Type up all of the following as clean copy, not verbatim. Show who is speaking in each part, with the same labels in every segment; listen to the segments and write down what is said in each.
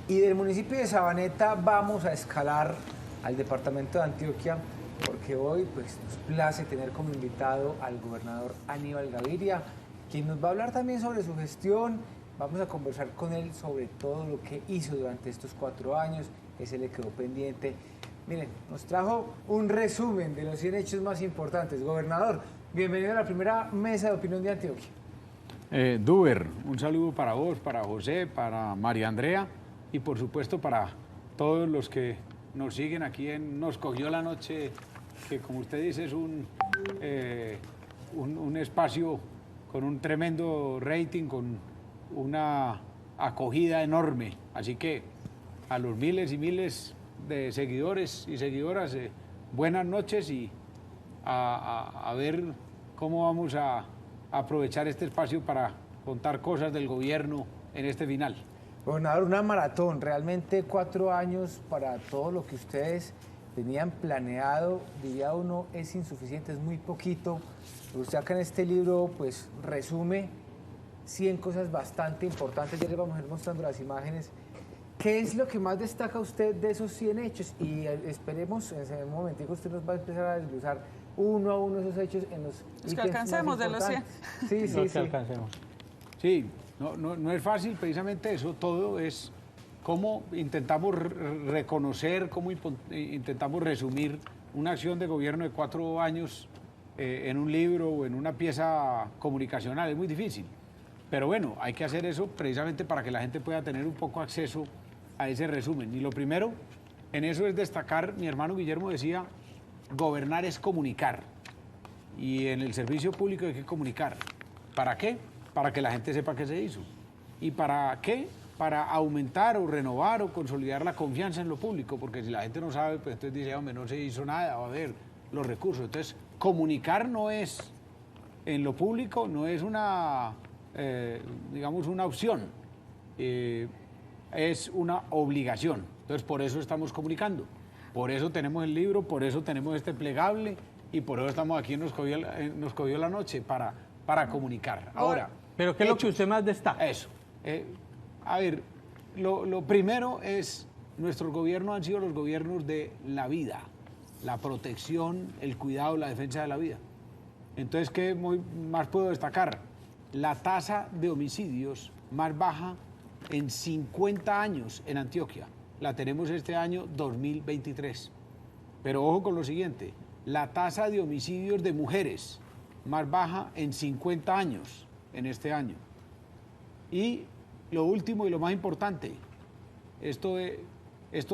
Speaker 1: Y del municipio de Sabaneta vamos a escalar al departamento de Antioquia, porque hoy pues, nos place tener como invitado al gobernador Aníbal Gaviria, quien nos va a hablar también sobre su gestión. Vamos a conversar con él sobre todo lo que hizo durante estos 4 años, que se le quedó pendiente. Miren, nos trajo un resumen de los 100 hechos más importantes. Gobernador, bienvenido a la primera mesa de opinión de Antioquia.
Speaker 2: Duber, un saludo para vos, para José, para María Andrea y por supuesto para todos los que nos siguen aquí en Nos Cogió la Noche, que como usted dice es un espacio con un tremendo rating, con una acogida enorme. Así que a los miles y miles de seguidores y seguidoras, buenas noches y a ver cómo vamos a aprovechar este espacio para contar cosas del gobierno en este final.
Speaker 1: Gobernador, una maratón, realmente 4 años para todo lo que ustedes tenían planeado, diría uno, es insuficiente, es muy poquito. Usted acá en este libro pues resume 100 cosas bastante importantes, ya les vamos a ir mostrando las imágenes. ¿Qué es lo que más destaca usted de esos 100 hechos? Y esperemos, en ese momentico usted nos va a empezar a desglosar uno a uno esos hechos en los
Speaker 3: que alcancemos de los 100.
Speaker 1: Sí.
Speaker 2: Alcancemos. Sí, no es fácil precisamente eso, todo es cómo intentamos reconocer, cómo intentamos resumir una acción de gobierno de 4 años en un libro o en una pieza comunicacional, es muy difícil. Pero bueno, hay que hacer eso precisamente para que la gente pueda tener un poco acceso a ese resumen. Y lo primero en eso es destacar, mi hermano Guillermo decía, gobernar es comunicar. Y en el servicio público hay que comunicar. ¿Para qué? Para que la gente sepa qué se hizo. ¿Y para qué? Para aumentar o renovar o consolidar la confianza en lo público, porque si la gente no sabe, pues entonces dice, hombre, no se hizo nada, va a ver los recursos. Entonces, comunicar no es, en lo público, no es una, digamos, una opción, es una obligación. Entonces, por eso estamos comunicando, por eso tenemos el libro, por eso tenemos este plegable y por eso estamos aquí en Nos Cogió la Noche, para comunicar. Ahora,
Speaker 4: ¿pero qué es lo que usted más destaca?
Speaker 2: Eso. A ver, lo primero es, nuestros gobiernos han sido los gobiernos de la vida, la protección, el cuidado, la defensa de la vida. Entonces, ¿qué más puedo destacar? La tasa de homicidios más baja en 50 años en Antioquia. La tenemos este año 2023. Pero ojo con lo siguiente, la tasa de homicidios de mujeres más baja en 50 años en este año. Y lo último y lo más importante, esto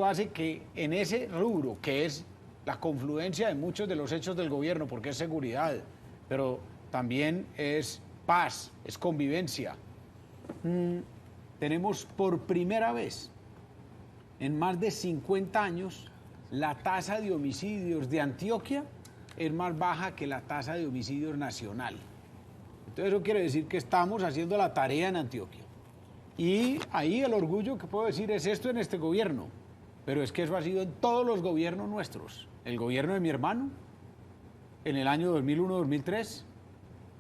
Speaker 2: hace que en ese rubro, que es la confluencia de muchos de los hechos del gobierno, porque es seguridad, pero también es paz, es convivencia, tenemos por primera vez en más de 50 años la tasa de homicidios de Antioquia es más baja que la tasa de homicidios nacional. Entonces eso quiere decir que estamos haciendo la tarea en Antioquia. Y ahí el orgullo que puedo decir es esto en este gobierno, pero es que eso ha sido en todos los gobiernos nuestros. El gobierno de mi hermano, en el año 2001-2003,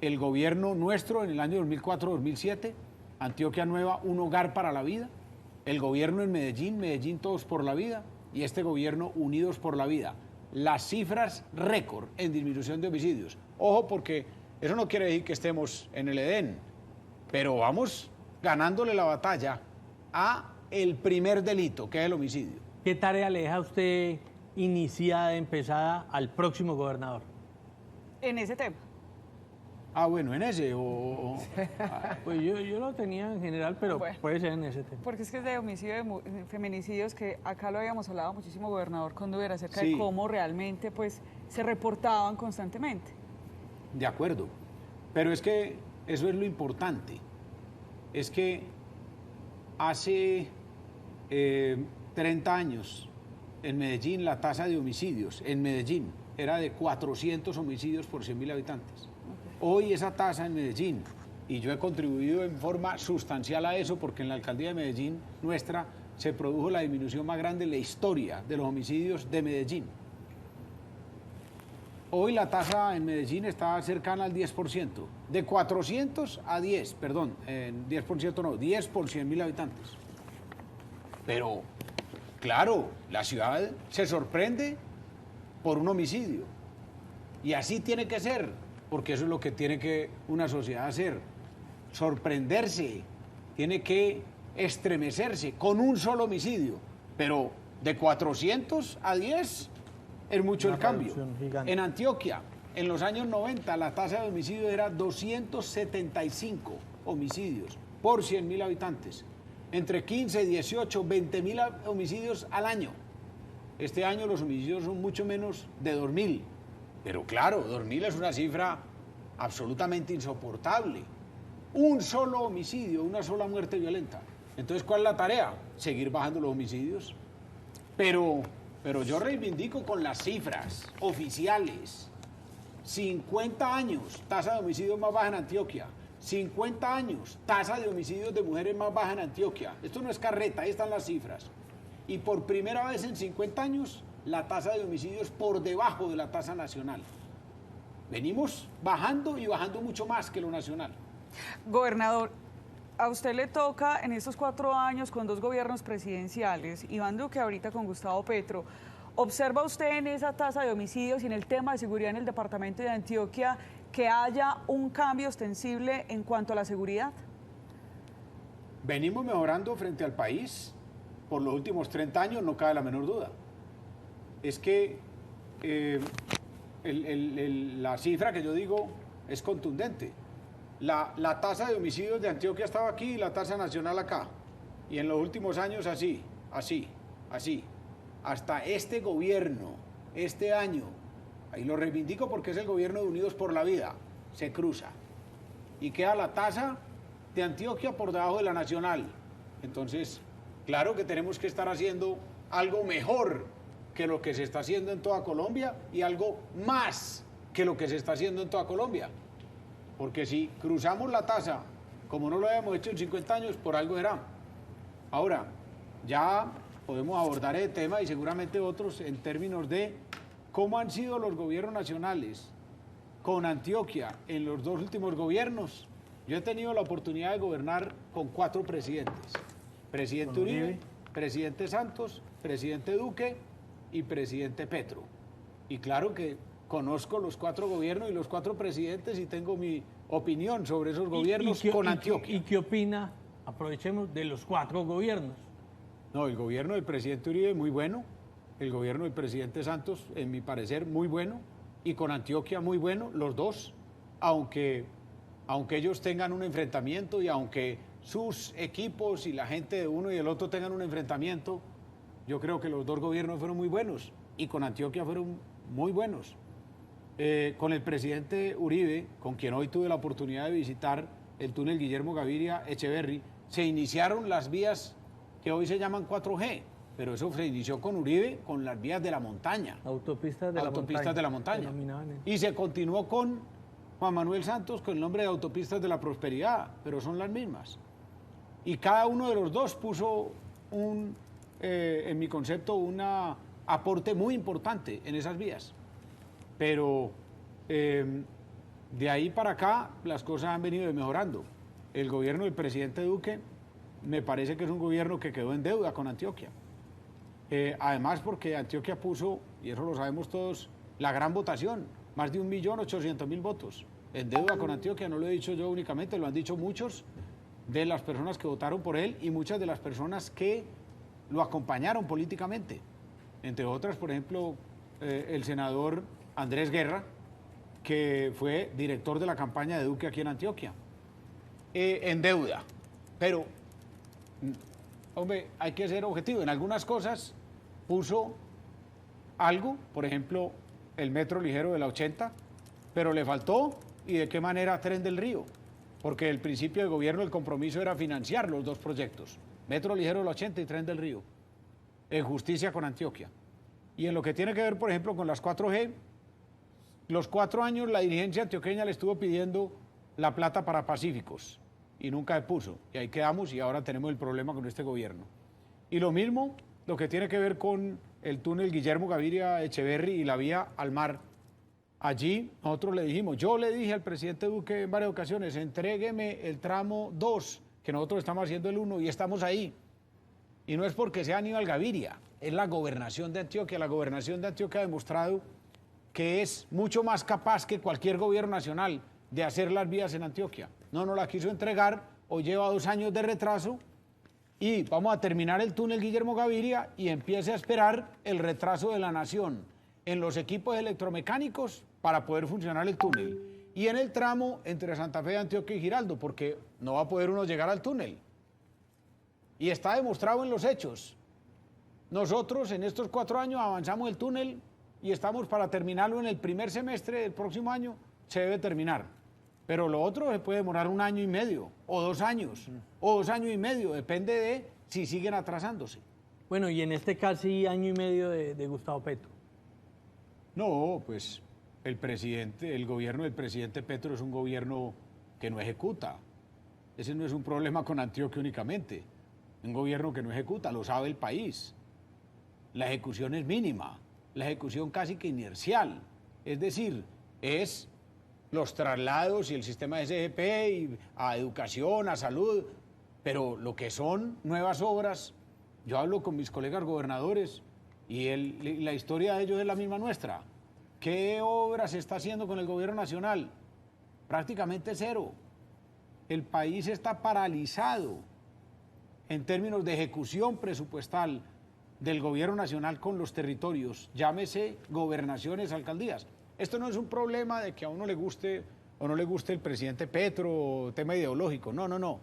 Speaker 2: el gobierno nuestro en el año 2004-2007, Antioquia Nueva, un hogar para la vida, el gobierno en Medellín, Medellín Todos por la Vida, y este gobierno Unidos por la Vida. Las cifras récord en disminución de homicidios. Ojo, porque eso no quiere decir que estemos en el Edén, pero vamos ganándole la batalla a el primer delito, que es el homicidio.
Speaker 4: ¿Qué tarea le deja a usted iniciada, empezada al próximo gobernador?
Speaker 3: En ese tema.
Speaker 2: Ah, bueno, en ese
Speaker 4: Pues yo lo tenía en general, pero
Speaker 3: bueno,
Speaker 4: puede ser en ese tema.
Speaker 3: Porque es que es de homicidio, de feminicidios, que acá lo habíamos hablado muchísimo, gobernador Condúber, acerca de cómo realmente pues se reportaban constantemente.
Speaker 2: De acuerdo, pero es que eso es lo importante. Es que hace 30 años en Medellín la tasa de homicidios en Medellín era de 400 homicidios por 100.000 habitantes. Hoy esa tasa en Medellín, y yo he contribuido en forma sustancial a eso porque en la alcaldía de Medellín nuestra se produjo la disminución más grande en la historia de los homicidios de Medellín. Hoy la tasa en Medellín está cercana al 10%, de 400 a 10, perdón, 10% no, 10 por 100.000 habitantes. Pero, claro, la ciudad se sorprende por un homicidio. Y así tiene que ser, porque eso es lo que tiene que una sociedad hacer. Sorprenderse, tiene que estremecerse con un solo homicidio. Pero de 400 a 10 es mucho el cambio. En Antioquia, en los años 90, la tasa de homicidio era 275 homicidios por 100.000 habitantes. Entre 15, 18, 20.000 homicidios al año. Este año los homicidios son mucho menos de 2.000. Pero claro, 2.000 es una cifra absolutamente insoportable. Un solo homicidio, una sola muerte violenta. Entonces, ¿cuál es la tarea? Seguir bajando los homicidios. Pero yo reivindico con las cifras oficiales. 50 años, tasa de homicidios más baja en Antioquia. 50 años, tasa de homicidios de mujeres más baja en Antioquia. Esto no es carreta, ahí están las cifras. Y por primera vez en 50 años, la tasa de homicidios por debajo de la tasa nacional. Venimos bajando y bajando mucho más que lo nacional.
Speaker 3: Gobernador, a usted le toca en estos 4 años con 2 gobiernos presidenciales, Iván Duque ahorita con Gustavo Petro. ¿Observa usted en esa tasa de homicidios y en el tema de seguridad en el departamento de Antioquia que haya un cambio ostensible en cuanto a la seguridad?
Speaker 2: Venimos mejorando frente al país por los últimos 30 años, no cabe la menor duda. Es que la cifra que yo digo es contundente. La tasa de homicidios de Antioquia estaba aquí y la tasa nacional acá. Y en los últimos años así. Hasta este gobierno, este año, ahí lo reivindico porque es el gobierno de Unidos por la Vida, se cruza. Y queda la tasa de Antioquia por debajo de la nacional. Entonces, claro que tenemos que estar haciendo algo mejor que lo que se está haciendo en toda Colombia y algo más que lo que se está haciendo en toda Colombia. Porque si cruzamos la tasa, como no lo habíamos hecho en 50 años, por algo será. Ahora, ya podemos abordar el tema y seguramente otros en términos de cómo han sido los gobiernos nacionales con Antioquia en los 2 últimos gobiernos. Yo he tenido la oportunidad de gobernar con 4 presidentes. Presidente Uribe, presidente Santos, presidente Duque y presidente Petro. Y claro que conozco los 4 gobiernos y los 4 presidentes y tengo mi opinión sobre esos gobiernos con Antioquia.
Speaker 4: ¿Y qué opina, aprovechemos, de los 4 gobiernos?
Speaker 2: No, el gobierno del presidente Uribe muy bueno, el gobierno del presidente Santos, en mi parecer, muy bueno, y con Antioquia muy bueno, los dos, aunque ellos tengan un enfrentamiento y aunque sus equipos y la gente de uno y del otro tengan un enfrentamiento, yo creo que los 2 gobiernos fueron muy buenos y con Antioquia fueron muy buenos. Con el presidente Uribe, con quien hoy tuve la oportunidad de visitar el túnel Guillermo Gaviria Echeverri, se iniciaron las vías que hoy se llaman 4G, pero eso se inició con Uribe, con las vías de la montaña.
Speaker 4: Autopistas de la montaña.
Speaker 2: Y se continuó con Juan Manuel Santos con el nombre de Autopistas de la Prosperidad, pero son las mismas. Y cada uno de los dos puso en mi concepto, un aporte muy importante en esas vías. Pero de ahí para acá las cosas han venido mejorando. El gobierno del presidente Duque me parece que es un gobierno que quedó en deuda con Antioquia. Además porque Antioquia puso, y eso lo sabemos todos, la gran votación, más de 1.800.000 votos. En deuda con Antioquia, no lo he dicho yo únicamente, lo han dicho muchos de las personas que votaron por él y muchas de las personas que lo acompañaron políticamente. Entre otras, por ejemplo, el senador Andrés Guerra, que fue director de la campaña de Duque aquí en Antioquia. En deuda. Pero, hombre, hay que ser objetivo. En algunas cosas puso algo, por ejemplo, el metro ligero de la 80, pero le faltó, y de qué manera, Tren del Río, porque el principio de gobierno, el compromiso era financiar los 2 proyectos, metro ligero de la 80 y Tren del Río, en justicia con Antioquia. Y en lo que tiene que ver, por ejemplo, con las 4G, los 4 años la dirigencia antioqueña le estuvo pidiendo la plata para Pacíficos y nunca se puso. Y ahí quedamos y ahora tenemos el problema con este gobierno. Y lo mismo, lo que tiene que ver con el túnel Guillermo Gaviria Echeverri y la vía al mar. Allí nosotros le dijimos, yo le dije al presidente Duque en varias ocasiones, entrégueme el tramo 2, que nosotros estamos haciendo el 1 y estamos ahí. Y no es porque sea Aníbal Gaviria, es la gobernación de Antioquia. La gobernación de Antioquia ha demostrado que es mucho más capaz que cualquier gobierno nacional de hacer las vías en Antioquia. No nos la quiso entregar, hoy lleva 2 años de retraso y vamos a terminar el túnel Guillermo Gaviria y empiece a esperar el retraso de la nación en los equipos electromecánicos para poder funcionar el túnel. Y en el tramo entre Santa Fe, Antioquia y Giraldo, porque no va a poder uno llegar al túnel. Y está demostrado en los hechos. Nosotros en estos 4 años avanzamos el túnel y estamos para terminarlo en el primer semestre del próximo año, se debe terminar. Pero lo otro se puede demorar 1 año y medio, o 2 años, o 2 años y medio, depende de si siguen atrasándose.
Speaker 4: Bueno, y en este casi año y medio de Gustavo Petro.
Speaker 2: No, pues el gobierno del presidente Petro es un gobierno que no ejecuta. Ese no es un problema con Antioquia únicamente. Un gobierno que no ejecuta, lo sabe el país. La ejecución es mínima, la ejecución casi que inercial. Es decir, es los traslados y el sistema de SGP y a educación, a salud, pero lo que son nuevas obras, yo hablo con mis colegas gobernadores y la historia de ellos es la misma nuestra. ¿Qué obras se está haciendo con el gobierno nacional? Prácticamente cero. El país está paralizado en términos de ejecución presupuestal del gobierno nacional con los territorios, llámese gobernaciones, alcaldías. Esto no es un problema de que a uno le guste o no le guste el presidente Petro, tema ideológico, no, no, no.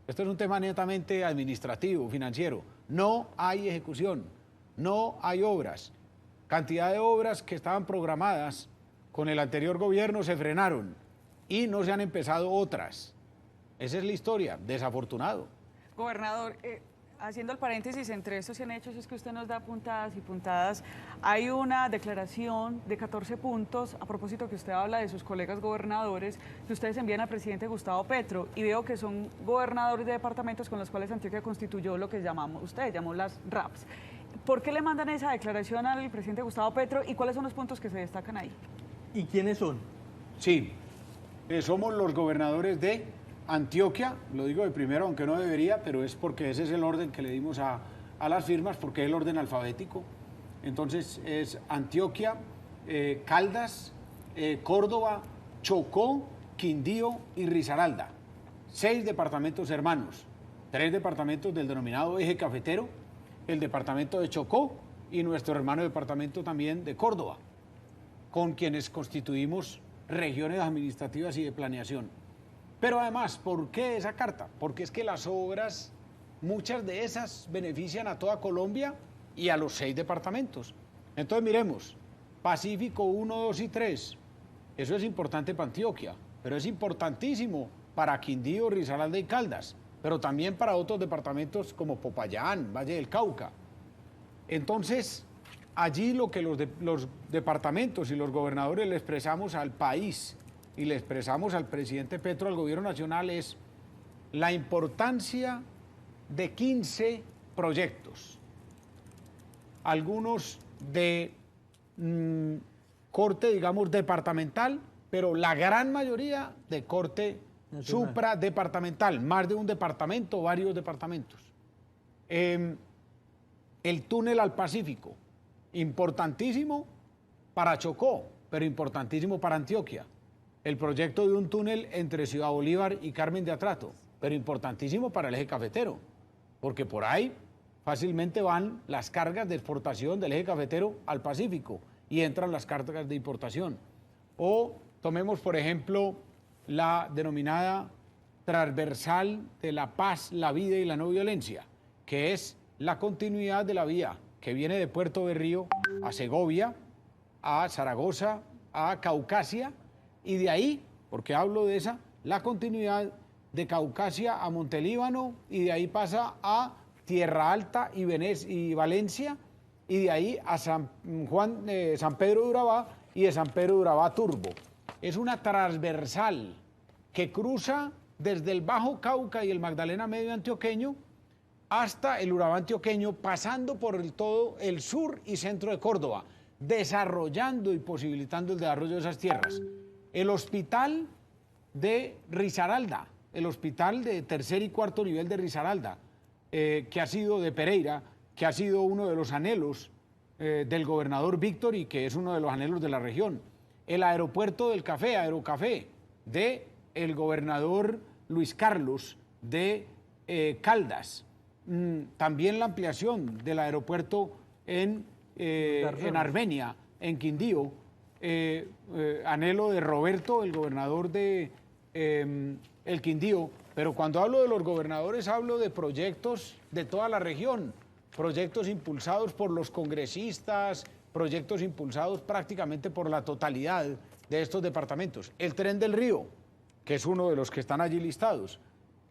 Speaker 2: Esto es un tema netamente administrativo, financiero. No hay ejecución, no hay obras. Cantidad de obras que estaban programadas con el anterior gobierno se frenaron y no se han empezado otras. Esa es la historia, desafortunado.
Speaker 3: Gobernador, haciendo el paréntesis entre estos 100 hechos, es que usted nos da puntadas y puntadas. Hay una declaración de 14 puntos, a propósito que usted habla de sus colegas gobernadores, que ustedes envían al presidente Gustavo Petro, y veo que son gobernadores de departamentos con los cuales Antioquia constituyó lo que usted llamó las RAPs. ¿Por qué le mandan esa declaración al presidente Gustavo Petro y cuáles son los puntos que se destacan ahí?
Speaker 4: ¿Y quiénes son?
Speaker 2: Sí, somos los gobernadores de Antioquia, lo digo de primero, aunque no debería, pero es porque ese es el orden que le dimos a las firmas, porque es el orden alfabético. Entonces es Antioquia, Caldas, Córdoba, Chocó, Quindío y Risaralda. 6 departamentos hermanos, 3 departamentos del denominado eje cafetero, el departamento de Chocó y nuestro hermano departamento también de Córdoba, con quienes constituimos regiones administrativas y de planeación. Pero además, ¿por qué esa carta? Porque es que las obras, muchas de esas benefician a toda Colombia y a los 6 departamentos. Entonces miremos, Pacífico 1, 2 y 3, eso es importante para Antioquia, pero es importantísimo para Quindío, Risaralda y Caldas, pero también para otros departamentos como Popayán, Valle del Cauca. Entonces, allí lo que los departamentos y los gobernadores le expresamos al país y le expresamos al presidente Petro, al gobierno nacional, es la importancia de 15 proyectos, algunos de corte, digamos, departamental, pero la gran mayoría de corte supradepartamental, más de un departamento, varios departamentos. El túnel al Pacífico, importantísimo para Chocó, pero importantísimo para Antioquia. El proyecto de un túnel entre Ciudad Bolívar y Carmen de Atrato, pero importantísimo para el eje cafetero, porque por ahí fácilmente van las cargas de exportación del eje cafetero al Pacífico y entran las cargas de importación. O tomemos, por ejemplo, la denominada transversal de la paz, la vida y la no violencia, que es la continuidad de la vía que viene de Puerto Berrío a Segovia, a Zaragoza, a Caucasia, y de ahí, porque hablo de esa, la continuidad de Caucasia a Montelíbano, y de ahí pasa a Tierra Alta y Valencia, y de ahí a San Pedro de Urabá, y de San Pedro de Urabá a Turbo. Es una transversal que cruza desde el Bajo Cauca y el Magdalena Medio antioqueño hasta el Urabá antioqueño, pasando por todo el sur y centro de Córdoba, desarrollando y posibilitando el desarrollo de esas tierras. El hospital de Risaralda, el hospital de tercer y cuarto nivel de Risaralda, que ha sido de Pereira, que ha sido uno de los anhelos del gobernador Víctor y que es uno de los anhelos de la región. El aeropuerto del Café, Aerocafé, de el gobernador Luis Carlos de Caldas. También la ampliación del aeropuerto en Armenia, en Quindío, anhelo de Roberto, el gobernador de el Quindío. Pero cuando hablo de los gobernadores hablo de proyectos de toda la región, proyectos impulsados por los congresistas, proyectos impulsados prácticamente por la totalidad de estos departamentos. El Tren del Río, que es uno de los que están allí listados.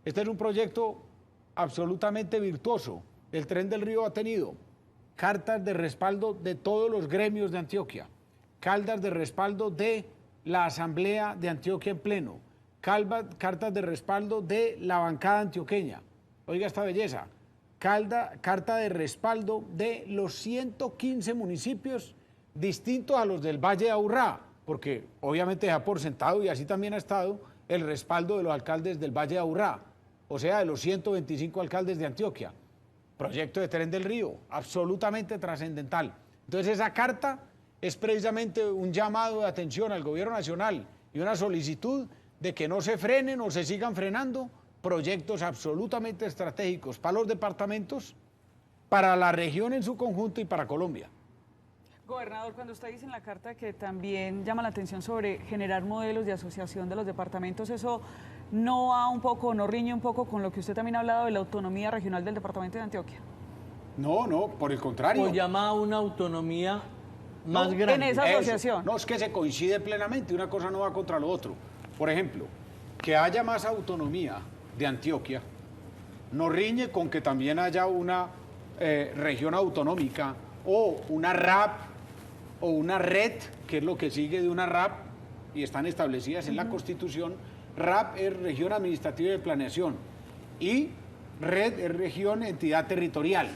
Speaker 2: Este es un proyecto absolutamente virtuoso. El Tren del Río ha tenido cartas de respaldo de todos los gremios de Antioquia, cartas de respaldo de la Asamblea de Antioquia en pleno, cartas de respaldo de la bancada antioqueña. Oiga esta belleza. Carta de respaldo de los 115 municipios distintos a los del Valle de Aburrá, porque obviamente deja por sentado, y así también ha estado, el respaldo de los alcaldes del Valle de Aburrá, o sea, de los 125 alcaldes de Antioquia. Proyecto de Tren del Río, absolutamente trascendental. Entonces esa carta es precisamente un llamado de atención al gobierno nacional y una solicitud de que no se frenen o se sigan frenando proyectos absolutamente estratégicos para los departamentos, para la región en su conjunto y para Colombia.
Speaker 3: Gobernador, cuando usted dice en la carta que también llama la atención sobre generar modelos de asociación de los departamentos, ¿eso no va un poco, no riñe un poco con lo que usted también ha hablado de la autonomía regional del departamento de Antioquia?
Speaker 2: No, no, por el contrario.
Speaker 4: Pues llama a una autonomía más grande.
Speaker 3: En esa asociación.
Speaker 2: No, es que se coincide plenamente, una cosa no va contra lo otro. Por ejemplo, que haya más autonomía de Antioquia no riñe con que también haya una región autonómica o una RAP o una red, que es lo que sigue de una RAP y están establecidas en la Constitución. RAP es región administrativa de planeación y red es región entidad territorial,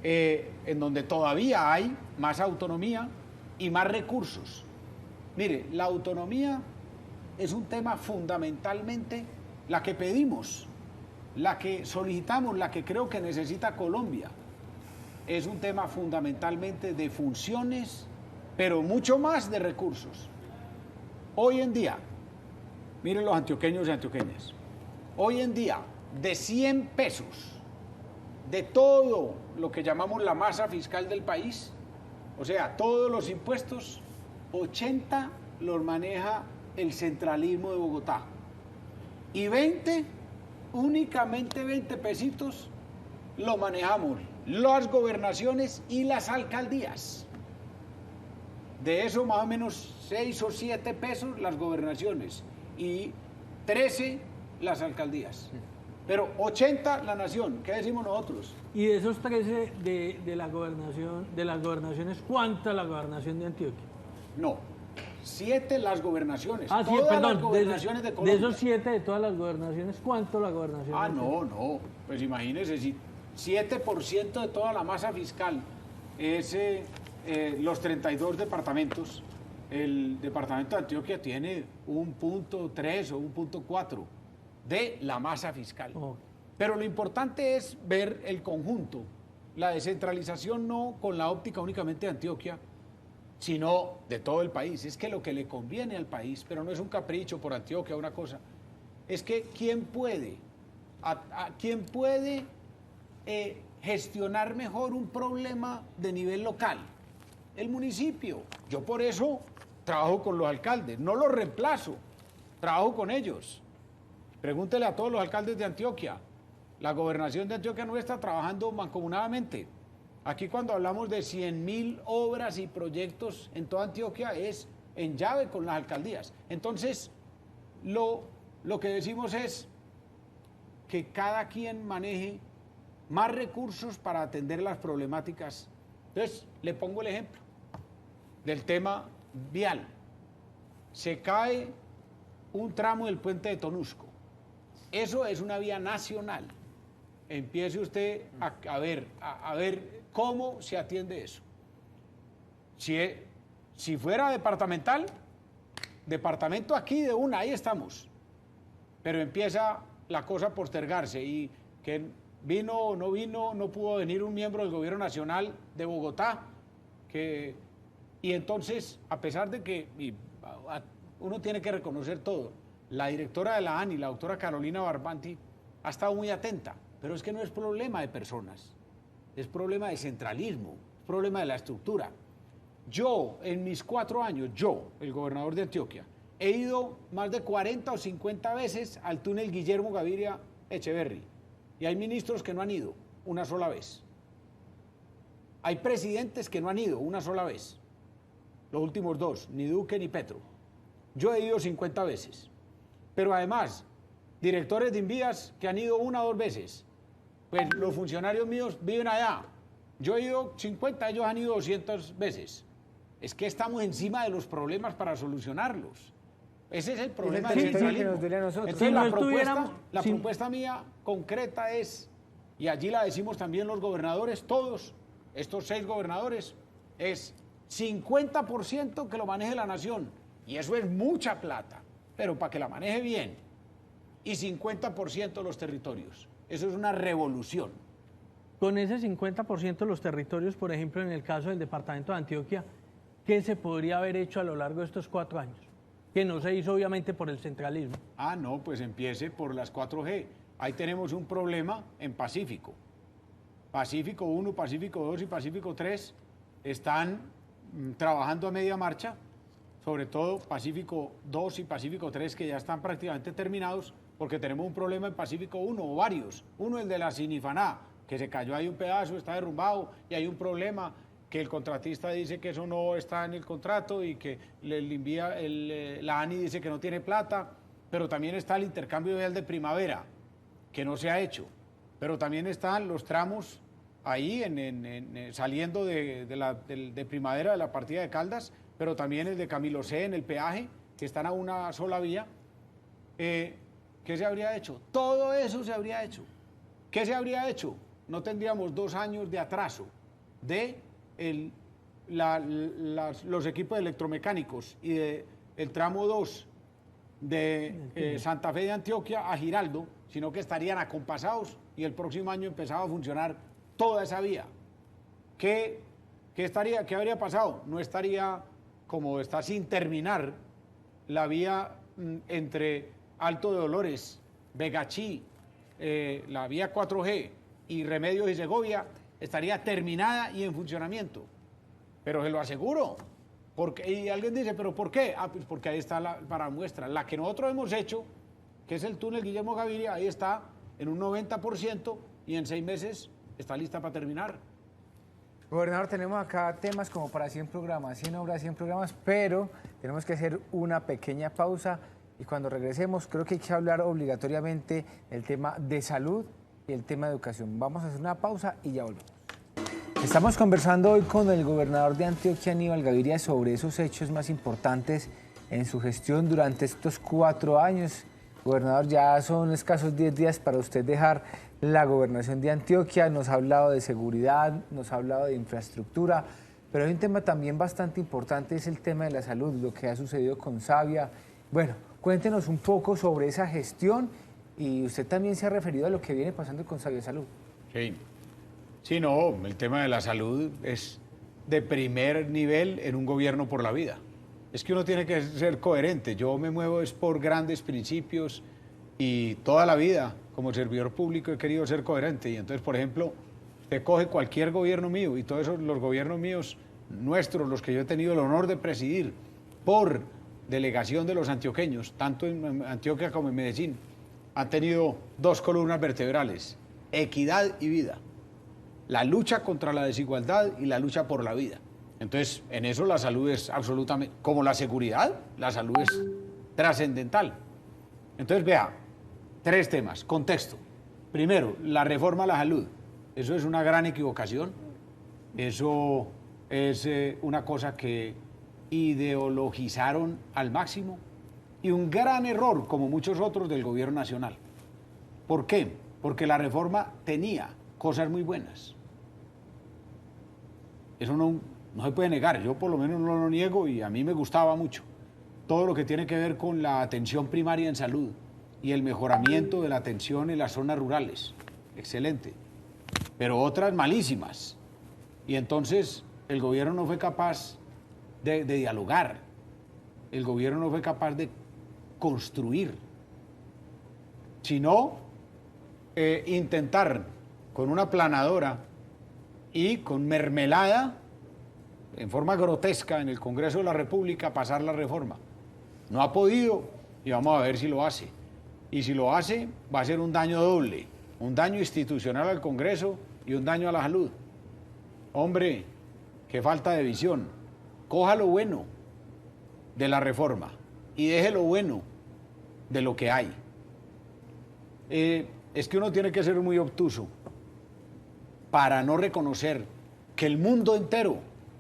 Speaker 2: en donde todavía hay más autonomía y más recursos. Mire, la autonomía es un tema fundamentalmente la que pedimos, la que solicitamos, la que creo que necesita Colombia. Es un tema fundamentalmente de funciones, pero mucho más de recursos. Hoy en día, miren los antioqueños y antioqueñas, hoy en día, de 100 pesos, de todo lo que llamamos la masa fiscal del país, o sea, todos los impuestos, 80 los maneja el centralismo de Bogotá. Y 20, únicamente 20 pesitos, lo manejamos las gobernaciones y las alcaldías. De eso más o menos 6 o 7 pesos las gobernaciones y 13 las alcaldías. Pero 80 la nación, ¿qué decimos nosotros?
Speaker 4: Y de esos 13 de la gobernación, de las gobernaciones, ¿cuánta la gobernación de Antioquia?
Speaker 2: No, 7 las gobernaciones,
Speaker 4: Ah, sí,
Speaker 2: todas
Speaker 4: perdón,
Speaker 2: las gobernaciones de Colombia.
Speaker 4: de esos 7 de todas las gobernaciones, ¿cuánto la gobernación?
Speaker 2: Ah,
Speaker 4: de Antioquia?
Speaker 2: no, pues imagínense, si 7% de toda la masa fiscal es los 32 departamentos, el departamento de Antioquia tiene 1.3 o 1.4 de la masa fiscal.
Speaker 4: Oh.
Speaker 2: Pero lo importante es ver el conjunto, la descentralización no con la óptica únicamente de Antioquia, sino de todo el país. Es que lo que le conviene al país, pero no es un capricho por Antioquia, una cosa, es que ¿quién puede gestionar mejor un problema de nivel local? El municipio. Yo por eso trabajo con los alcaldes, no los reemplazo, trabajo con ellos. Pregúntele a todos los alcaldes de Antioquia. La gobernación de Antioquia no está trabajando mancomunadamente. Aquí cuando hablamos de 100.000 obras y proyectos en toda Antioquia es en llave con las alcaldías. Entonces, lo que decimos es que cada quien maneje más recursos para atender las problemáticas. Entonces, le pongo el ejemplo del tema vial. Se cae un tramo del puente de Tonusco. Eso es una vía nacional. Empiece usted a ver cómo se atiende eso. Si fuera departamental, departamento aquí de una, ahí estamos. Pero empieza la cosa a postergarse y que vino o no vino, no pudo venir un miembro del gobierno nacional de Bogotá, y entonces, a pesar de que uno tiene que reconocer todo, la directora de la ANI, la doctora Carolina Barbanti, ha estado muy atenta, pero es que no es problema de personas, es problema de centralismo, es problema de la estructura. Yo, en mis 4 años, el gobernador de Antioquia, he ido más de 40 o 50 veces al túnel Guillermo Gaviria Echeverry, y hay ministros que no han ido una sola vez. Hay presidentes que no han ido una sola vez, los últimos 2, ni Duque ni Petro. Yo he ido 50 veces, pero además, directores de Invías que han ido 1 o 2 veces, pues los funcionarios míos viven allá. Yo he ido 50, ellos han ido 200 veces. Es que estamos encima de los problemas para solucionarlos. Ese es el problema del centralismo.
Speaker 1: Que nos duele a nosotros.
Speaker 2: Entonces,
Speaker 4: Si no
Speaker 2: la propuesta mía concreta es, y allí la decimos también los gobernadores, todos, estos 6 gobernadores, es 50% que lo maneje la nación. Y eso es mucha plata, pero para que la maneje bien. Y 50% los territorios. Eso es una revolución.
Speaker 4: Con ese 50% de los territorios, por ejemplo, en el caso del departamento de Antioquia, ¿qué se podría haber hecho a lo largo de estos 4 años? Que no se hizo obviamente por el centralismo.
Speaker 2: Ah, no, pues empiece por las 4G. Ahí tenemos un problema en Pacífico. Pacífico 1, Pacífico 2 y Pacífico 3 están trabajando a media marcha, sobre todo Pacífico 2 y Pacífico 3 que ya están prácticamente terminados, porque tenemos un problema en Pacífico 1 o varios. Uno, el de la Sinifaná, que se cayó ahí un pedazo, está derrumbado y hay un problema que el contratista dice que eso no está en el contrato y que la ANI dice que no tiene plata, pero también está el intercambio vial de Primavera, que no se ha hecho, pero también están los tramos ahí saliendo de Primavera, de la partida de Caldas, pero también el de Camilo C en el peaje, que están a una sola vía. ¿Qué se habría hecho? Todo eso se habría hecho. ¿Qué se habría hecho? No tendríamos 2 años de atraso de los equipos electromecánicos y del tramo 2 de Santa Fe de Antioquia a Giraldo, sino que estarían acompasados y el próximo año empezaba a funcionar toda esa vía. ¿Qué habría pasado? No estaría como está sin terminar la vía entre Alto de Dolores, Vegachí, la vía 4G y Remedios y Segovia, estaría terminada y en funcionamiento. Pero se lo aseguro. Y alguien dice, ¿pero por qué? Ah, pues porque ahí está para muestra. La que nosotros hemos hecho, que es el túnel Guillermo Gaviria, ahí está en un 90% y en 6 meses está lista para terminar.
Speaker 1: Gobernador, tenemos acá temas como para 100 programas, 100 obras, 100 programas, pero tenemos que hacer una pequeña pausa y cuando regresemos creo que hay que hablar obligatoriamente del tema de salud y el tema de educación. Vamos a hacer una pausa y ya volvemos. Estamos conversando hoy con el gobernador de Antioquia, Aníbal Gaviria, sobre esos hechos más importantes en su gestión durante estos 4 años. Gobernador, ya son escasos 10 días para usted dejar la gobernación de Antioquia. Nos ha hablado de seguridad, nos ha hablado de infraestructura, pero hay un tema también bastante importante, es el tema de la salud, lo que ha sucedido con Savia. Bueno, cuéntenos un poco sobre esa gestión y usted también se ha referido a lo que viene pasando con Savia Salud.
Speaker 2: Sí, no, el tema de la salud es de primer nivel en un gobierno por la vida. Es que uno tiene que ser coherente. Yo me muevo es por grandes principios y toda la vida como servidor público he querido ser coherente. Y entonces, por ejemplo, usted coge cualquier gobierno mío y todos esos, los gobiernos míos nuestros, los que yo he tenido el honor de presidir por delegación de los antioqueños, tanto en Antioquia como en Medellín, han tenido 2 columnas vertebrales, equidad y vida. La lucha contra la desigualdad y la lucha por la vida. Entonces, en eso la salud es absolutamente, como la seguridad, la salud es trascendental. Entonces, vea, 3 temas. Contexto. Primero, la reforma a la salud. Eso es una gran equivocación. Eso es una cosa que ideologizaron al máximo y un gran error, como muchos otros del gobierno nacional. ¿Por qué? Porque la reforma tenía cosas muy buenas. Eso no se puede negar, yo por lo menos no lo niego y a mí me gustaba mucho. Todo lo que tiene que ver con la atención primaria en salud y el mejoramiento de la atención en las zonas rurales. excelente, pero otras malísimas. Y entonces el gobierno no fue capaz de dialogar, el gobierno no fue capaz de construir, sino intentar con una planadora y con mermelada, en forma grotesca, en el Congreso de la República, pasar la reforma. No ha podido y vamos a ver si lo hace. Y si lo hace, va a ser un daño doble, un daño institucional al Congreso y un daño a la salud. Hombre, qué falta de visión. Coja lo bueno de la reforma y deje lo bueno de lo que hay. Es que uno tiene que ser muy obtuso para no reconocer que el mundo entero,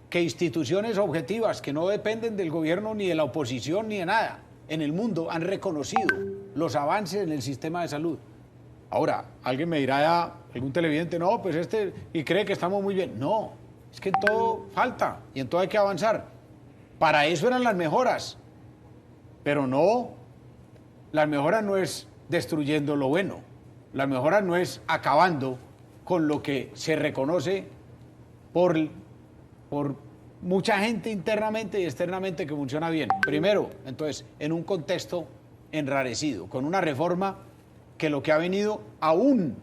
Speaker 2: que instituciones objetivas que no dependen del gobierno ni de la oposición ni de nada, en el mundo han reconocido los avances en el sistema de salud. Ahora, alguien me dirá, algún televidente, no, pues y cree que estamos muy bien. No, es que en todo falta y en todo hay que avanzar. Para eso eran las mejoras, pero no, las mejoras no es destruyendo lo bueno, las mejoras no es acabando con lo que se reconoce por mucha gente internamente y externamente que funciona bien. Primero, entonces, en un contexto enrarecido, con una reforma que lo que ha venido aún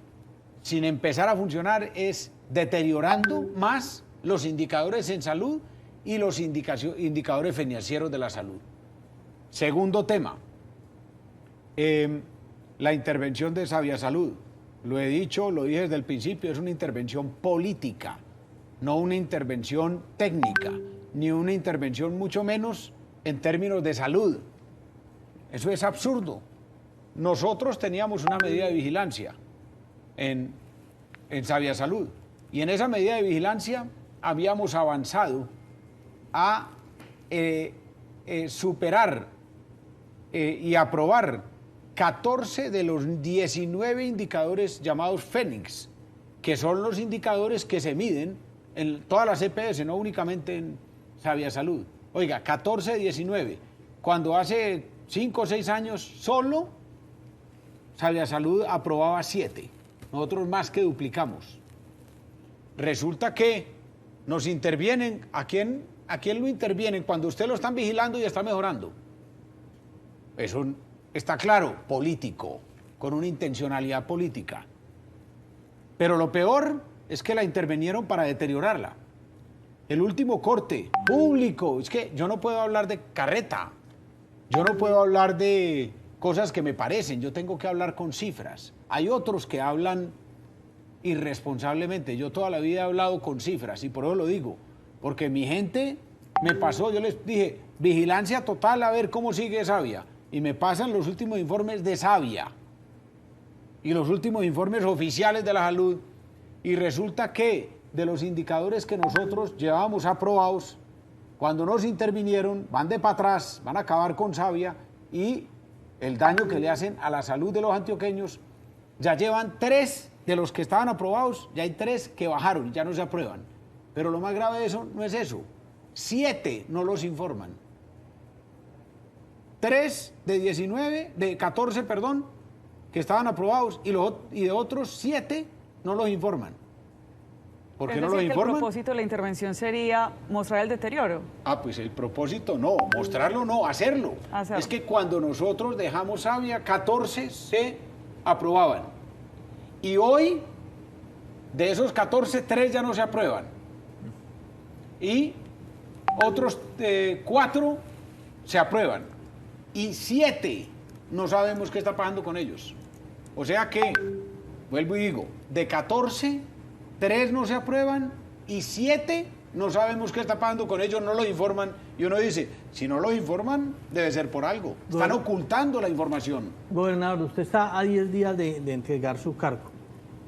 Speaker 2: sin empezar a funcionar es deteriorando más los indicadores en salud y los indicadores financieros de la salud. Segundo tema, la intervención de Sabia Salud. Lo he dicho, lo dije desde el principio, es una intervención política, no una intervención técnica, ni una intervención mucho menos en términos de salud. Eso es absurdo. Nosotros teníamos una medida de vigilancia en Sabia Salud y en esa medida de vigilancia habíamos avanzado a superar y aprobar 14 de los 19 indicadores llamados Fénix, que son los indicadores que se miden en todas las EPS, no únicamente en Sabia Salud. Oiga, 14 de 19, cuando hace 5 o 6 años solo Sabia Salud aprobaba 7, nosotros más que duplicamos. Resulta que nos intervienen, ¿a quién lo intervienen? Cuando usted lo están vigilando y está mejorando. Eso está claro, político, con una intencionalidad política. Pero lo peor es que la intervinieron para deteriorarla. El último corte público, es que yo no puedo hablar de carreta, yo no puedo hablar de cosas que me parecen, yo tengo que hablar con cifras. Hay otros que hablan irresponsablemente, yo toda la vida he hablado con cifras y por eso lo digo, porque mi gente me pasó, yo les dije, vigilancia total a ver cómo sigue Sabia, y me pasan los últimos informes de Sabia y los últimos informes oficiales de la salud, y resulta que de los indicadores que nosotros llevábamos aprobados, cuando nos intervinieron, van de para atrás, van a acabar con Sabia, y el daño que le hacen a la salud de los antioqueños, ya llevan 3 de los que estaban aprobados, ya hay 3 que bajaron, ya no se aprueban. Pero lo más grave de eso no es eso, 7 no los informan. 3 de 14, perdón, que estaban aprobados y de otros 7 no los informan. ¿Por qué no los informan?
Speaker 3: El propósito de la intervención sería mostrar el deterioro.
Speaker 2: Ah, pues el propósito no, mostrarlo no, hacerlo. Es que cuando nosotros dejamos Sabia, 14 se aprobaban. Y hoy, de esos 14, 3 ya no se aprueban. Y otros 4 se aprueban. Y 7 no sabemos qué está pasando con ellos. O sea que, vuelvo y digo, de 14, 3 no se aprueban y 7 no sabemos qué está pasando con ellos, no los informan. Y uno dice, si no los informan, debe ser por algo. Están ocultando la información.
Speaker 4: Gobernador, usted está a 10 días de entregar su cargo.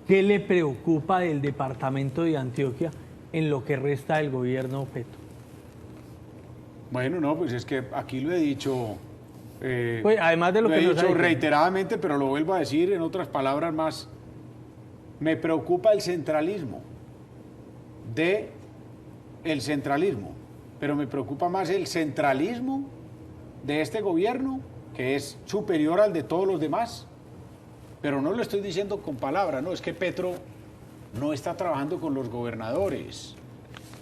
Speaker 4: ¿Qué le preocupa del departamento de Antioquia en lo que resta del gobierno Petro?
Speaker 2: Bueno, no, pues es que aquí lo he dicho...
Speaker 4: pues además de lo que
Speaker 2: he
Speaker 4: nos
Speaker 2: dicho reiteradamente, pero lo vuelvo a decir en otras palabras más. Me preocupa el centralismo, pero me preocupa más el centralismo de este gobierno, que es superior al de todos los demás. pero no lo estoy diciendo con palabras, no, es que Petro no está trabajando con los gobernadores.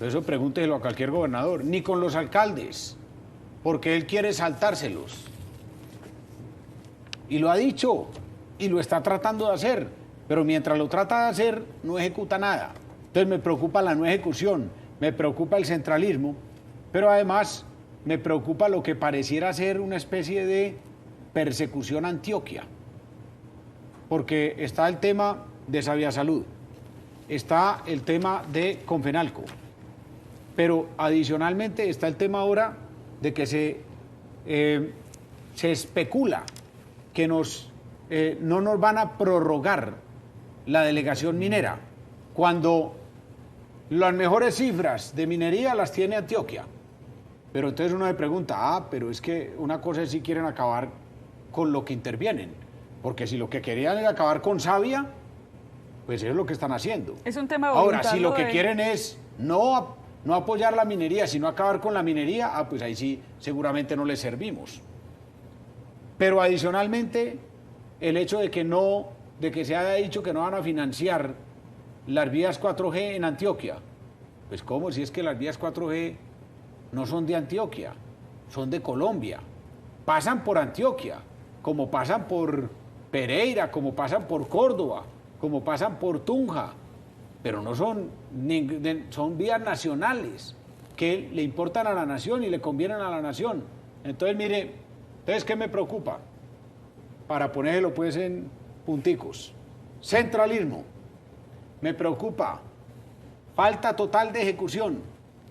Speaker 2: Eso pregúnteselo a cualquier gobernador, ni con los alcaldes, porque él quiere saltárselos. Y lo ha dicho, y lo está tratando de hacer, pero mientras lo trata de hacer, no ejecuta nada. Entonces me preocupa la no ejecución, me preocupa el centralismo, pero además me preocupa lo que pareciera ser una especie de persecución a Antioquia, porque está el tema de Sabiasalud, está el tema de Confenalco, pero adicionalmente está el tema ahora de que se especula que no nos van a prorrogar la delegación minera, cuando las mejores cifras de minería las tiene Antioquia. Pero entonces uno se pregunta, pero es que una cosa es si quieren acabar con lo que intervienen, porque si lo que querían era acabar con Savia, pues eso es lo que están haciendo.
Speaker 3: Es un tema de
Speaker 2: Ahora, si lo
Speaker 3: voluntad,
Speaker 2: que quieren es no apoyar la minería, sino acabar con la minería, pues ahí sí seguramente no les servimos. Pero adicionalmente, el hecho de que se haya dicho que no van a financiar las vías 4G en Antioquia, pues ¿cómo? Si es que las vías 4G no son de Antioquia, son de Colombia. Pasan por Antioquia, como pasan por Pereira, como pasan por Córdoba, como pasan por Tunja, pero no son vías nacionales que le importan a la nación y le convienen a la nación. Entonces, mire, ¿entonces qué me preocupa? Para ponerlo pues en punticos. Centralismo. Me preocupa. Falta total de ejecución.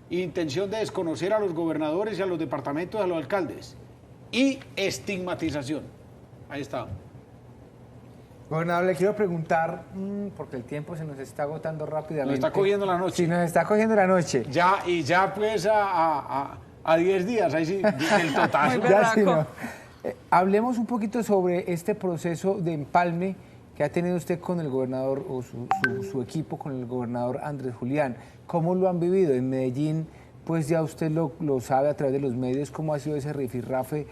Speaker 2: Intención de desconocer a los gobernadores y a los departamentos, a los alcaldes. Y estigmatización. Ahí está.
Speaker 1: Gobernador, le quiero preguntar, porque el tiempo se nos está agotando rápidamente.
Speaker 2: Nos está cogiendo la noche.
Speaker 1: Sí, nos está cogiendo la noche.
Speaker 2: Ya pues a 10 días, ahí sí, el total.
Speaker 1: Ya sí, no. Hablemos un poquito sobre este proceso de empalme que ha tenido usted con el gobernador, o su equipo con el gobernador Andrés Julián. ¿Cómo lo han vivido? En Medellín, pues ya usted lo sabe a través de los medios, cómo ha sido ese rifirrafe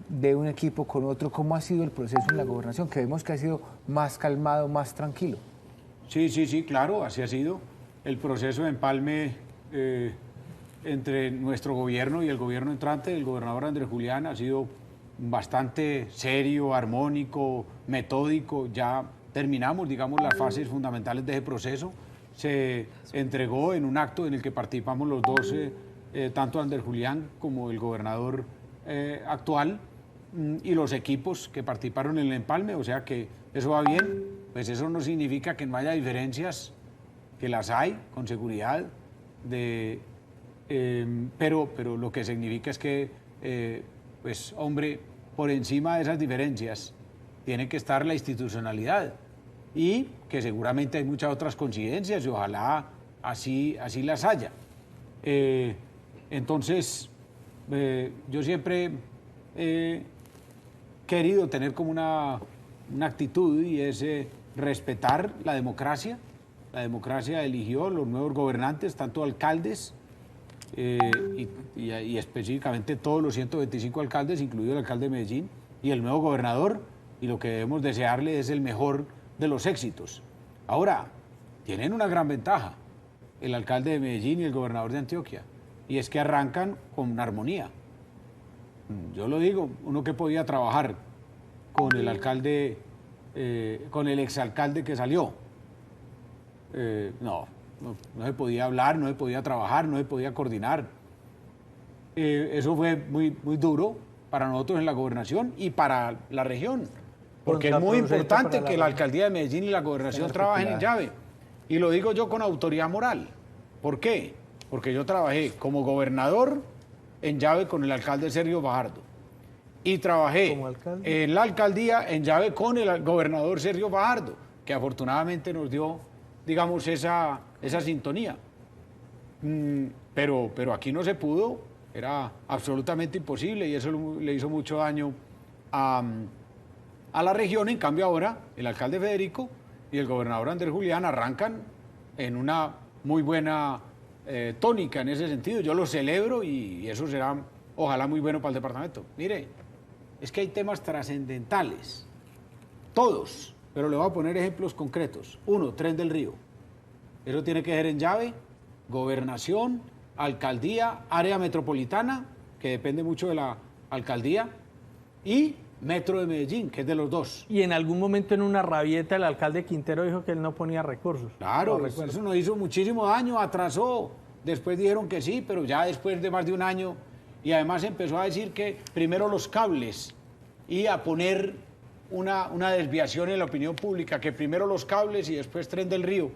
Speaker 1: de un equipo con otro, cómo ha sido el proceso en la gobernación, que vemos que ha sido más calmado, más tranquilo.
Speaker 2: Sí, claro, así ha sido. El proceso de empalme entre nuestro gobierno y el gobierno entrante, el gobernador Andrés Julián, ha sido bastante serio, armónico, metódico. Ya terminamos, digamos, las fases fundamentales de ese proceso. Se entregó en un acto en el que participamos los dos, tanto Andrés Julián como el gobernador actual, y los equipos que participaron en el empalme, o sea que eso va bien. Pues eso no significa que no haya diferencias, que las hay, con seguridad, pero lo que significa es que, pues hombre, por encima de esas diferencias tiene que estar la institucionalidad, y que seguramente hay muchas otras coincidencias y ojalá así las haya. Entonces, yo siempre he querido tener como una actitud, y es respetar la democracia. La democracia eligió los nuevos gobernantes, tanto alcaldes y específicamente todos los 125 alcaldes, incluido el alcalde de Medellín, y el nuevo gobernador, y lo que debemos desearle es el mejor de los éxitos. Ahora, tienen una gran ventaja, el alcalde de Medellín y el gobernador de Antioquia, y es que arrancan con armonía. Yo lo digo, uno que podía trabajar con el alcalde, con el exalcalde que salió, no se podía hablar, no se podía trabajar, no se podía coordinar. Eso fue muy duro para nosotros en la gobernación y para la región, porque es muy importante que la alcaldía de Medellín y la gobernación trabajen en llave. Y lo digo yo con autoridad moral. ¿Por qué? Porque yo trabajé como gobernador en llave con el alcalde Sergio Fajardo, y trabajé en la alcaldía en llave con el gobernador Sergio Fajardo, que afortunadamente nos dio, digamos, esa sintonía. Pero aquí no se pudo, era absolutamente imposible, y eso le hizo mucho daño a la región. En cambio ahora el alcalde Federico y el gobernador Andrés Julián arrancan en una muy buena tónica en ese sentido. Yo lo celebro, y eso será ojalá muy bueno para el departamento. Mire, es que hay temas trascendentales, todos, pero le voy a poner ejemplos concretos. Uno, Tren del Río. Eso tiene que ser en llave, gobernación, alcaldía, área metropolitana, que depende mucho de la alcaldía, y Metro de Medellín, que es de los dos.
Speaker 4: Y en algún momento en una rabieta el alcalde Quintero dijo que él no ponía recursos.
Speaker 2: Claro,
Speaker 4: No recuerdo.
Speaker 2: eso nos hizo muchísimo daño, atrasó. Después dijeron que sí, pero ya después de más de un año. Y además empezó a decir que primero los cables y a poner una desviación en la opinión pública, que primero los cables y después Tren del Río,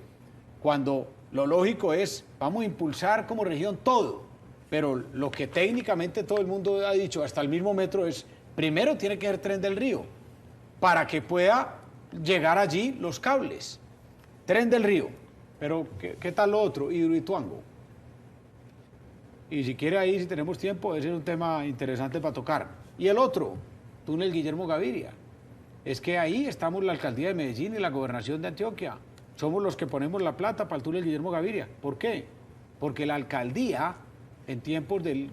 Speaker 2: cuando lo lógico es, vamos a impulsar como región todo, pero lo que técnicamente todo el mundo ha dicho, hasta el mismo metro, es, primero tiene que ser Tren del Río, para que pueda llegar allí los cables. Tren del Río, pero ¿qué tal lo otro? Hidroituango. Y si quiere ahí, si tenemos tiempo, ese es un tema interesante para tocar. Y el otro, túnel Guillermo Gaviria. Es que ahí estamos la alcaldía de Medellín y la gobernación de Antioquia. Somos los que ponemos la plata para el túnel Guillermo Gaviria. ¿Por qué? Porque la alcaldía, en tiempos del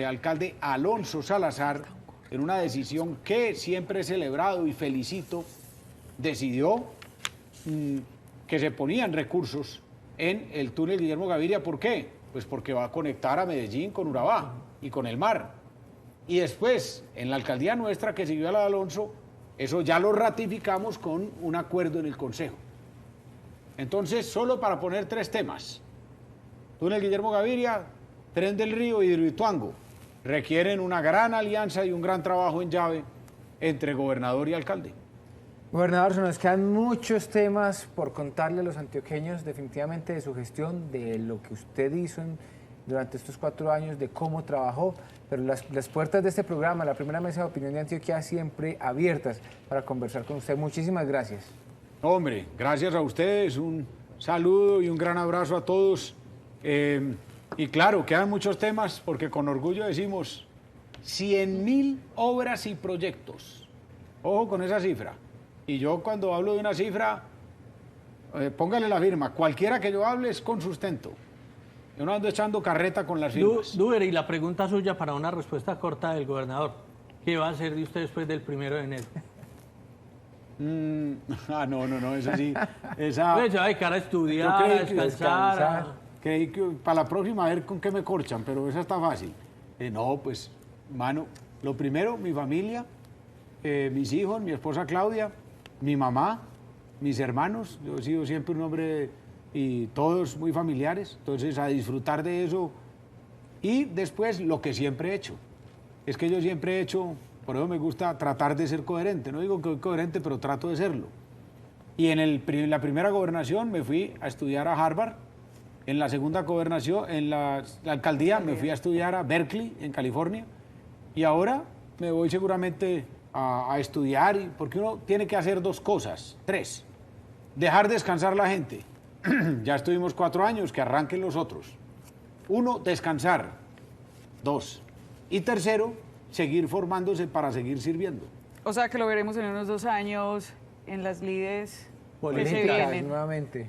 Speaker 2: alcalde Alonso Salazar, en una decisión que siempre he celebrado y felicito, decidió que se ponían recursos en el túnel Guillermo Gaviria. ¿Por qué? Pues porque va a conectar a Medellín con Urabá y con el mar. Y después, en la alcaldía nuestra que siguió a la de Alonso, eso ya lo ratificamos con un acuerdo en el Consejo. Entonces, solo para poner 3 temas, túnel Guillermo Gaviria, Tren del Río y Hidroituango, requieren una gran alianza y un gran trabajo en llave entre gobernador y alcalde.
Speaker 1: Gobernador, se nos quedan muchos temas por contarle a los antioqueños definitivamente de su gestión, de lo que usted hizo durante estos 4 años, de cómo trabajó, pero las puertas de este programa, la primera mesa de opinión de Antioquia, siempre abiertas para conversar con usted. Muchísimas gracias.
Speaker 2: Hombre, gracias a ustedes, un saludo y un gran abrazo a todos. Y claro, quedan muchos temas porque con orgullo decimos 100.000 obras y proyectos. Ojo con esa cifra. Y yo cuando hablo de una cifra, póngale la firma. Cualquiera que yo hable es con sustento. Yo no ando echando carreta con las firmas.
Speaker 4: Duber, y la pregunta suya para una respuesta corta del gobernador. ¿Qué va a hacer de usted después del 1 de enero?
Speaker 2: No, eso sí. Esa,
Speaker 4: Pues se va a dedicar a estudiar,
Speaker 2: yo creí
Speaker 4: a
Speaker 2: que
Speaker 4: descansar.
Speaker 2: creí que para la próxima a ver con qué me corchan, pero esa está fácil. No, pues, mano, lo primero, mi familia, mis hijos, mi esposa Claudia, mi mamá, mis hermanos. Yo he sido siempre un hombre y todos muy familiares, entonces a disfrutar de eso. Y después lo que siempre he hecho. Es que yo siempre he hecho, por eso me gusta tratar de ser coherente. No digo que soy coherente, pero trato de serlo. Y en la primera gobernación me fui a estudiar a Harvard. En la segunda gobernación, en la alcaldía, me fui a estudiar a Berkeley, en California. Y ahora me voy seguramente a estudiar, porque uno tiene que hacer 2 cosas, 3. Dejar descansar la gente. Ya estuvimos 4 años, que arranquen los otros. 1, descansar. 2. Y tercero, seguir formándose para seguir sirviendo.
Speaker 3: O sea que lo veremos en unos 2 años en las lides que se
Speaker 1: Políticas,
Speaker 3: vienen.
Speaker 1: nuevamente.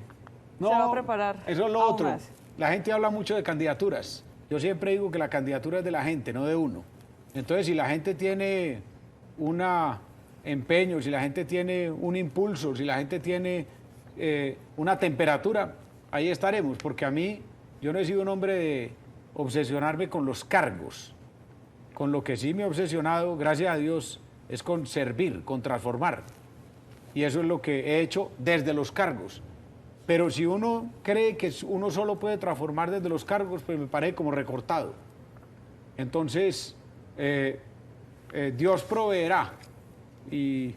Speaker 3: Se va a preparar
Speaker 2: Eso es lo
Speaker 3: aún
Speaker 2: otro.
Speaker 3: más.
Speaker 2: La gente habla mucho de candidaturas. Yo siempre digo que la candidatura es de la gente, no de uno. Entonces, si la gente tiene un empeño, si la gente tiene un impulso, si la gente tiene una temperatura, ahí estaremos. Porque a mí, yo no he sido un hombre de obsesionarme con los cargos. Con lo que sí me he obsesionado, gracias a Dios, es con servir, con transformar. Y eso es lo que he hecho desde los cargos. Pero si uno cree que uno solo puede transformar desde los cargos, pues me parece como recortado. Entonces, Dios proveerá y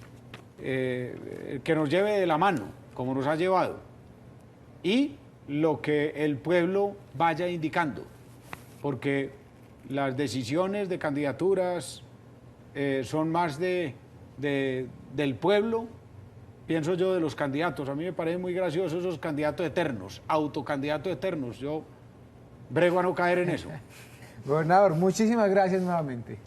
Speaker 2: que nos lleve de la mano, como nos ha llevado. Y lo que el pueblo vaya indicando. Porque las decisiones de candidaturas son más del pueblo, pienso yo, de los candidatos. A mí me parecen muy graciosos esos candidatos eternos, autocandidatos eternos. Yo brego a no caer en eso.
Speaker 1: Gobernador, muchísimas gracias nuevamente.